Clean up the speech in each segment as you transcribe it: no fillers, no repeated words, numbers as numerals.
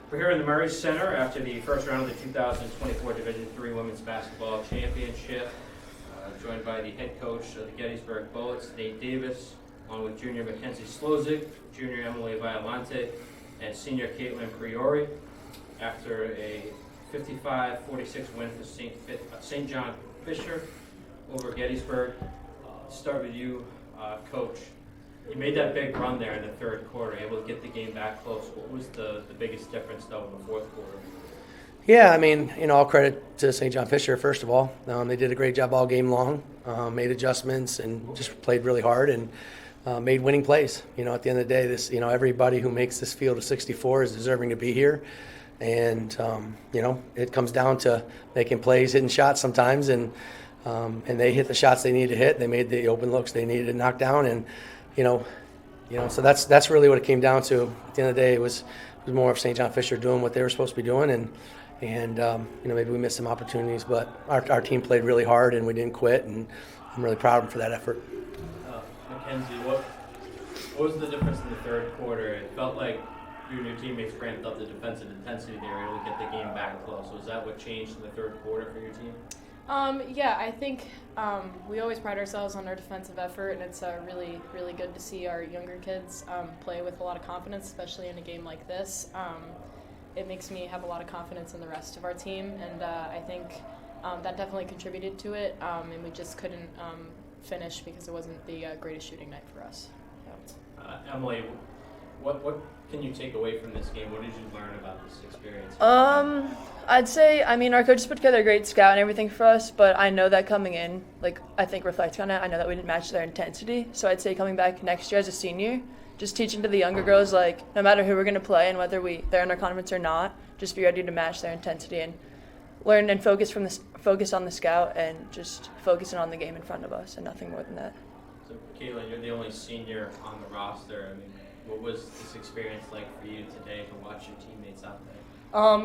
We're here in the Murray Center after the first round of the 2024 Division III Women's Basketball Championship. Joined by the head coach of the Gettysburg Bullets, Nate Davis, along with junior Mackenzie Szlosek, junior Emily Violante, and senior Caitlyn Priore. After a 55-46 win for St. John Fisher over Gettysburg. Start with you, Coach. You made that big run there in the third quarter, able to get the game back close. What was the biggest difference, though, in the fourth quarter? Yeah, I mean, all credit to St. John Fisher, first of all. They did a great job all game long, made adjustments, and just played really hard and made winning plays. At the end of the day, this, everybody who makes this field of 64 is deserving to be here. And, it comes down to making plays, hitting shots sometimes, and they hit the shots they needed to hit. They made the open looks they needed to knock down, and so that's really what it came down to. At the end of the day, it was more of St. John Fisher doing what they were supposed to be doing, and maybe we missed some opportunities, but our team played really hard and we didn't quit, and I'm really proud of them for that effort. Mackenzie, what was the difference in the third quarter? It felt like you and your teammates ramped up the defensive intensity there, able to get the game back close. Was that what changed in the third quarter for your team? Yeah, I think we always pride ourselves on our defensive effort, and it's really, really good to see our younger kids play with a lot of confidence, especially in a game like this. It makes me have a lot of confidence in the rest of our team, and I think that definitely contributed to it, and we just couldn't finish because it wasn't the greatest shooting night for us. So. Emily, what can you take away from this game? What did you learn about this experience? I'd say, our coaches put together a great scout and everything for us, but I know that coming in, I think reflecting on it, I know that we didn't match their intensity. So I'd say coming back next year as a senior, just teaching to the younger girls, no matter who we're going to play and whether they're in our conference or not, just be ready to match their intensity and learn and focus on the scout and just focusing on the game in front of us and nothing more than that. So, Caitlyn, you're the only senior on the roster. What was this experience like for you today to watch your teammates out there?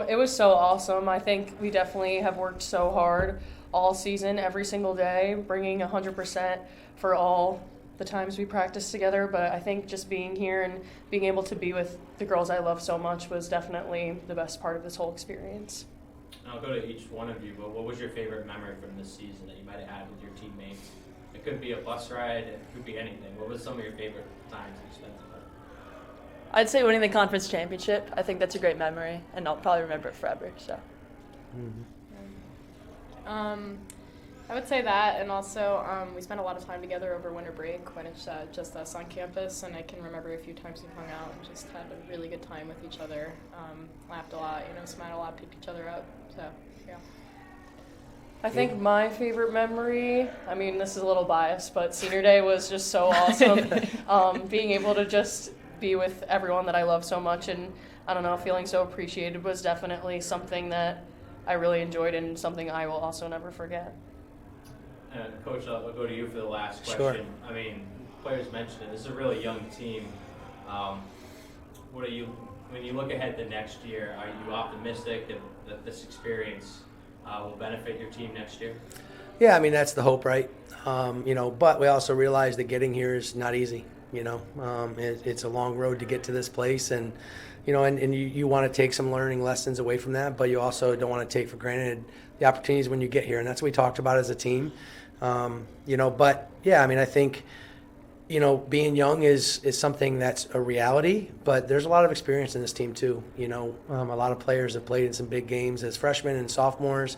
It was so awesome. I think we definitely have worked so hard all season, every single day, bringing 100% for all the times we practiced together. But I think just being here and being able to be with the girls I love so much was definitely the best part of this whole experience. I'll go to each one of you, but what was your favorite memory from this season that you might have had with your teammates? It could be a bus ride, it could be anything. What was some of your favorite times that you spent together? I'd say winning the conference championship. I think that's a great memory, and I'll probably remember it forever. So. I would say that, and also we spent a lot of time together over winter break when it's just us on campus, and I can remember a few times we hung out and just had a really good time with each other, laughed a lot, smiled a lot, picked each other up, so, yeah. I think my favorite memory, this is a little biased, but senior day was just so awesome. Being able to just be with everyone that I love so much and, feeling so appreciated was definitely something that I really enjoyed and something I will also never forget. Coach, I'll go to you for the last question. Sure. Players mentioned it. This is a really young team. When you look ahead to next year, are you optimistic that this experience will benefit your team next year? Yeah, that's the hope, right? But we also realize that getting here is not easy. It's a long road to get to this place, and you want to take some learning lessons away from that, but you also don't want to take for granted the opportunities when you get here, and that's what we talked about as a team. But yeah, I think being young is something that's a reality, but there's a lot of experience in this team too. A lot of players have played in some big games as freshmen and sophomores.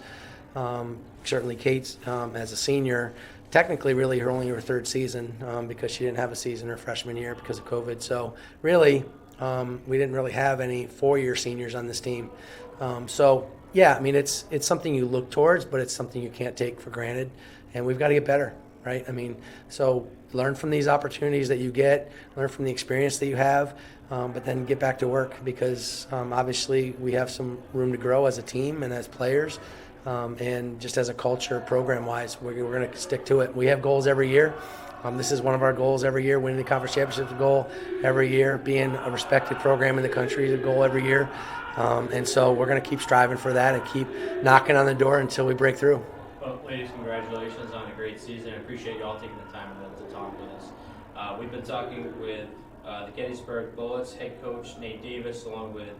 Certainly Kate's as a senior. Technically, really, only her third season because she didn't have a season her freshman year because of COVID. So really, we didn't really have any four-year seniors on this team. So yeah, it's something you look towards, but it's something you can't take for granted, and we've got to get better, right? So learn from these opportunities that you get, learn from the experience that you have, but then get back to work because obviously we have some room to grow as a team and as players. And just as a culture, program-wise, we're going to stick to it. We have goals every year. This is one of our goals every year. Winning the conference championship is a goal every year. Being a respected program in the country is a goal every year. And so we're going to keep striving for that and keep knocking on the door until we break through. Well, ladies, congratulations on a great season. I appreciate you all taking the time to talk with us. We've been talking with the Gettysburg Bullets head coach Nate Davis, along with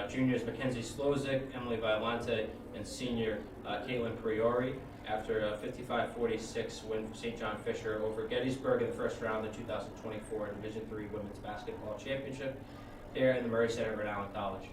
Juniors Mackenzie Szlosek, Emily Violante, and senior Caitlyn Priore after a 55-46 win for St. John Fisher over Gettysburg in the first round of the 2024 Division III Women's Basketball Championship here in the Murray Center at Rhode Island College.